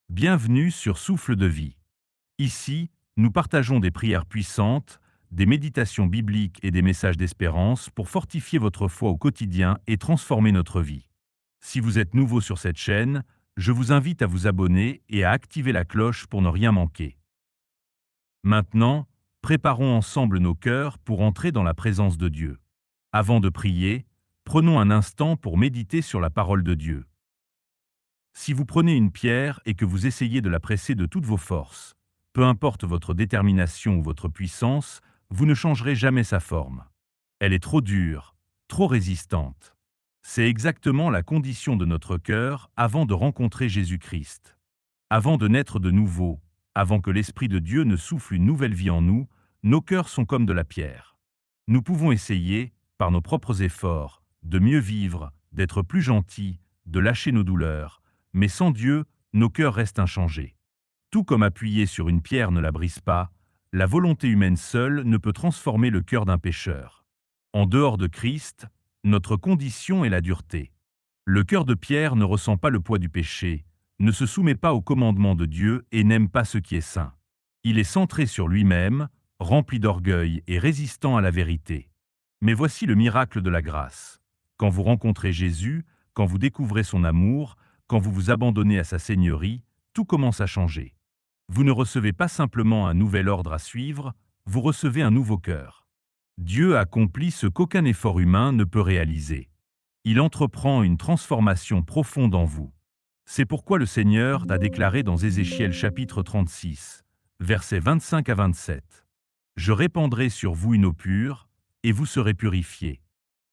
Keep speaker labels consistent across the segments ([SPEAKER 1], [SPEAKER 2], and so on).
[SPEAKER 1] Bienvenue sur Souffle de vie. Ici, nous partageons des prières puissantes, des méditations bibliques et des messages d'espérance pour fortifier votre foi au quotidien et transformer notre vie. Si vous êtes nouveau sur cette chaîne, je vous invite à vous abonner et à activer la cloche pour ne rien manquer. Maintenant, préparons ensemble nos cœurs pour entrer dans la présence de Dieu. Avant de prier, prenons un instant pour méditer sur la parole de Dieu. Si vous prenez une pierre et que vous essayez de la presser de toutes vos forces, peu importe votre détermination ou votre puissance, vous ne changerez jamais sa forme. Elle est trop dure, trop résistante. C'est exactement la condition de notre cœur avant de rencontrer Jésus-Christ. Avant de naître de nouveau, avant que l'Esprit de Dieu ne souffle une nouvelle vie en nous, nos cœurs sont comme de la pierre. Nous pouvons essayer, par nos propres efforts, de mieux vivre, d'être plus gentils, de lâcher nos douleurs, mais sans Dieu, nos cœurs restent inchangés. Tout comme appuyer sur une pierre ne la brise pas, la volonté humaine seule ne peut transformer le cœur d'un pécheur. En dehors de Christ, notre condition est la dureté. Le cœur de pierre ne ressent pas le poids du péché, ne se soumet pas au commandement de Dieu et n'aime pas ce qui est saint. Il est centré sur lui-même, rempli d'orgueil et résistant à la vérité. Mais voici le miracle de la grâce. Quand vous rencontrez Jésus, quand vous découvrez son amour, quand vous vous abandonnez à sa seigneurie, tout commence à changer. Vous ne recevez pas simplement un nouvel ordre à suivre, vous recevez un nouveau cœur. Dieu accomplit ce qu'aucun effort humain ne peut réaliser. Il entreprend une transformation profonde en vous. C'est pourquoi le Seigneur a déclaré dans Ézéchiel chapitre 36, versets 25 à 27. « Je répandrai sur vous une eau pure, et vous serez purifiés.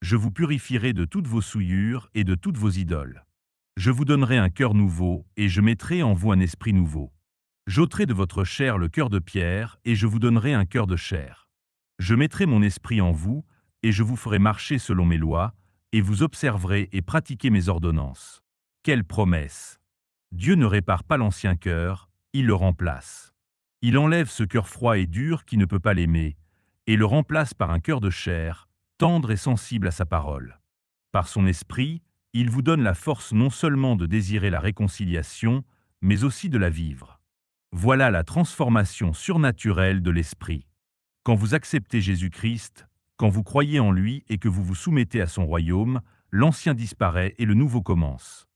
[SPEAKER 1] Je vous purifierai de toutes vos souillures et de toutes vos idoles. Je vous donnerai un cœur nouveau, et je mettrai en vous un esprit nouveau. J'ôterai de votre chair le cœur de pierre, et je vous donnerai un cœur de chair. Je mettrai mon esprit en vous, et je vous ferai marcher selon mes lois, et vous observerez et pratiquez mes ordonnances. » Quelle promesse! Dieu ne répare pas l'ancien cœur, il le remplace. Il enlève ce cœur froid et dur qui ne peut pas l'aimer, et le remplace par un cœur de chair, tendre et sensible à sa parole. Par son esprit, il vous donne la force non seulement de désirer la réconciliation, mais aussi de la vivre. Voilà la transformation surnaturelle de l'esprit. Quand vous acceptez Jésus-Christ, quand vous croyez en lui et que vous vous soumettez à son royaume, l'ancien disparaît et le nouveau commence.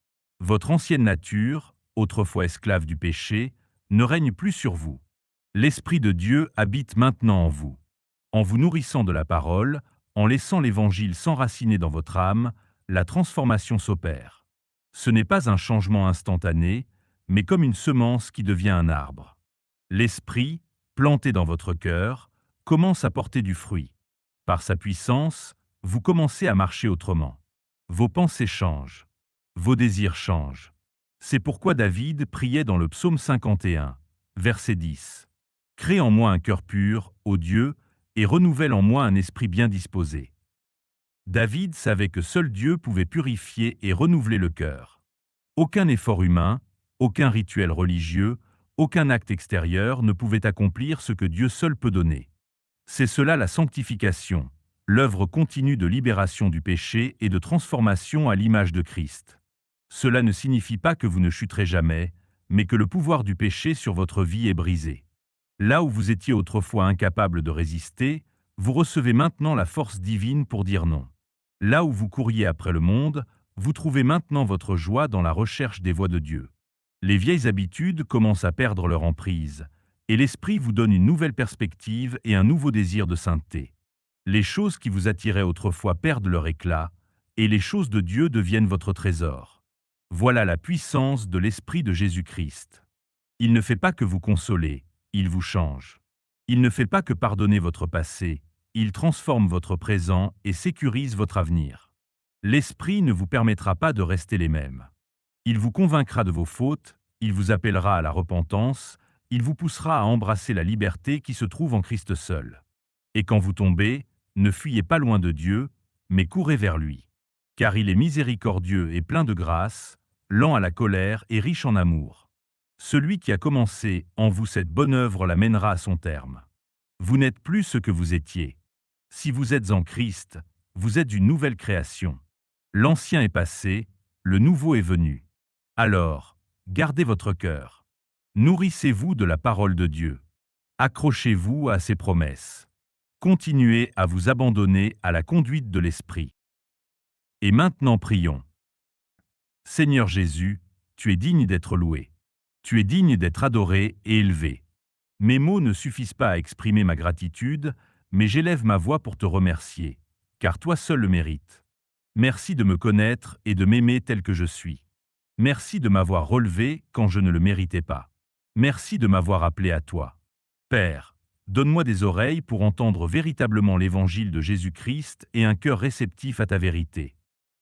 [SPEAKER 1] Votre ancienne nature, autrefois esclave du péché, ne règne plus sur vous. L'Esprit de Dieu habite maintenant en vous. En vous nourrissant de la parole, en laissant l'Évangile s'enraciner dans votre âme, la transformation s'opère. Ce n'est pas un changement instantané, mais comme une semence qui devient un arbre. L'Esprit, planté dans votre cœur, commence à porter du fruit. Par sa puissance, vous commencez à marcher autrement. Vos pensées changent. Vos désirs changent. C'est pourquoi David priait dans le psaume 51, verset 10. « Crée en moi un cœur pur, ô Dieu, et renouvelle en moi un esprit bien disposé. » David savait que seul Dieu pouvait purifier et renouveler le cœur. Aucun effort humain, aucun rituel religieux, aucun acte extérieur ne pouvait accomplir ce que Dieu seul peut donner. C'est cela la sanctification, l'œuvre continue de libération du péché et de transformation à l'image de Christ. Cela ne signifie pas que vous ne chuterez jamais, mais que le pouvoir du péché sur votre vie est brisé. Là où vous étiez autrefois incapable de résister, vous recevez maintenant la force divine pour dire non. Là où vous couriez après le monde, vous trouvez maintenant votre joie dans la recherche des voies de Dieu. Les vieilles habitudes commencent à perdre leur emprise, et l'Esprit vous donne une nouvelle perspective et un nouveau désir de sainteté. Les choses qui vous attiraient autrefois perdent leur éclat, et les choses de Dieu deviennent votre trésor. Voilà la puissance de l'Esprit de Jésus-Christ. Il ne fait pas que vous consoler, il vous change. Il ne fait pas que pardonner votre passé, il transforme votre présent et sécurise votre avenir. L'Esprit ne vous permettra pas de rester les mêmes. Il vous convaincra de vos fautes, il vous appellera à la repentance, il vous poussera à embrasser la liberté qui se trouve en Christ seul. Et quand vous tombez, ne fuyez pas loin de Dieu, mais courez vers lui. Car il est miséricordieux et plein de grâce, lent à la colère et riche en amour. Celui qui a commencé en vous cette bonne œuvre la mènera à son terme. Vous n'êtes plus ce que vous étiez. Si vous êtes en Christ, vous êtes une nouvelle création. L'ancien est passé, le nouveau est venu. Alors, gardez votre cœur. Nourrissez-vous de la parole de Dieu. Accrochez-vous à ses promesses. Continuez à vous abandonner à la conduite de l'Esprit. Et maintenant prions. Seigneur Jésus, tu es digne d'être loué. Tu es digne d'être adoré et élevé. Mes mots ne suffisent pas à exprimer ma gratitude, mais j'élève ma voix pour te remercier, car toi seul le mérites. Merci de me connaître et de m'aimer tel que je suis. Merci de m'avoir relevé quand je ne le méritais pas. Merci de m'avoir appelé à toi. Père, donne-moi des oreilles pour entendre véritablement l'évangile de Jésus-Christ et un cœur réceptif à ta vérité.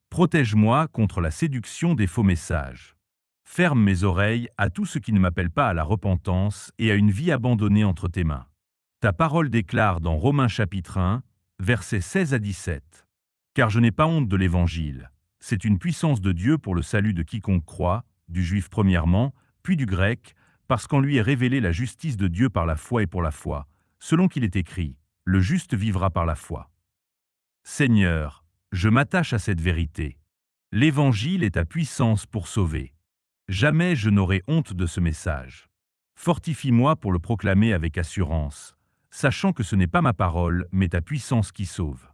[SPEAKER 1] Protège-moi contre la séduction des faux messages. Ferme mes oreilles à tout ce qui ne m'appelle pas à la repentance et à une vie abandonnée entre tes mains. Ta parole déclare dans Romains chapitre 1, versets 16 à 17. Car je n'ai pas honte de l'Évangile. C'est une puissance de Dieu pour le salut de quiconque croit, du juif premièrement, puis du grec, parce qu'en lui est révélée la justice de Dieu par la foi et pour la foi, selon qu'il est écrit, le juste vivra par la foi. Seigneur, je m'attache à cette vérité. L'Évangile est ta puissance pour sauver. Jamais je n'aurai honte de ce message. Fortifie-moi pour le proclamer avec assurance, sachant que ce n'est pas ma parole, mais ta puissance qui sauve.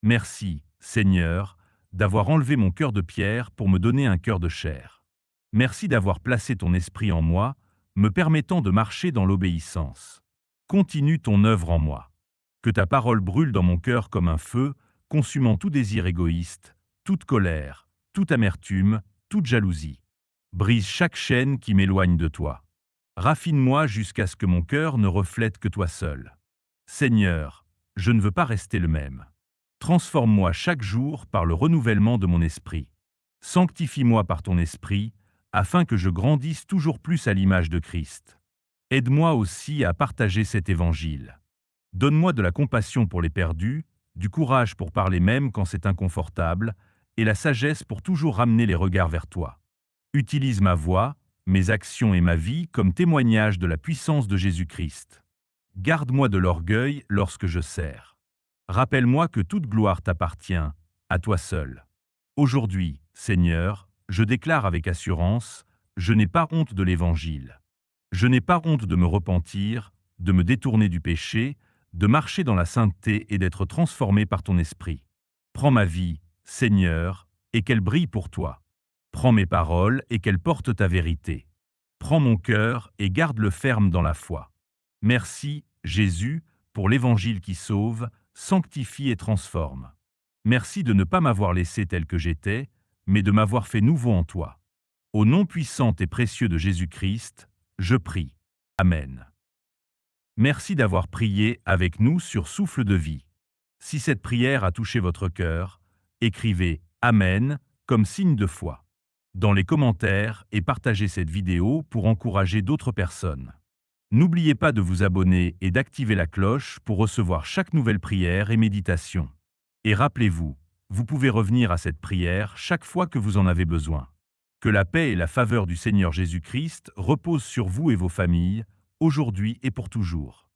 [SPEAKER 1] Merci, Seigneur, d'avoir enlevé mon cœur de pierre pour me donner un cœur de chair. Merci d'avoir placé ton esprit en moi, me permettant de marcher dans l'obéissance. Continue ton œuvre en moi. Que ta parole brûle dans mon cœur comme un feu, consumant tout désir égoïste, toute colère, toute amertume, toute jalousie. Brise chaque chaîne qui m'éloigne de toi. Raffine-moi jusqu'à ce que mon cœur ne reflète que toi seul. Seigneur, je ne veux pas rester le même. Transforme-moi chaque jour par le renouvellement de mon esprit. Sanctifie-moi par ton esprit, afin que je grandisse toujours plus à l'image de Christ. Aide-moi aussi à partager cet évangile. Donne-moi de la compassion pour les perdus, du courage pour parler même quand c'est inconfortable, et la sagesse pour toujours ramener les regards vers toi. Utilise ma voix, mes actions et ma vie comme témoignage de la puissance de Jésus-Christ. Garde-moi de l'orgueil lorsque je sers. Rappelle-moi que toute gloire t'appartient, à toi seul. Aujourd'hui, Seigneur, je déclare avec assurance, je n'ai pas honte de l'Évangile. Je n'ai pas honte de me repentir, de me détourner du péché, de marcher dans la sainteté et d'être transformé par ton esprit. Prends ma vie, Seigneur, et qu'elle brille pour toi. Prends mes paroles et qu'elles portent ta vérité. Prends mon cœur et garde-le ferme dans la foi. Merci, Jésus, pour l'Évangile qui sauve, sanctifie et transforme. Merci de ne pas m'avoir laissé tel que j'étais, mais de m'avoir fait nouveau en toi. Au nom puissant et précieux de Jésus-Christ, je prie. Amen. Merci d'avoir prié avec nous sur Souffle de vie. Si cette prière a touché votre cœur, écrivez « Amen » comme signe de foi dans les commentaires et partagez cette vidéo pour encourager d'autres personnes. N'oubliez pas de vous abonner et d'activer la cloche pour recevoir chaque nouvelle prière et méditation. Et rappelez-vous, vous pouvez revenir à cette prière chaque fois que vous en avez besoin. Que la paix et la faveur du Seigneur Jésus-Christ reposent sur vous et vos familles, aujourd'hui et pour toujours.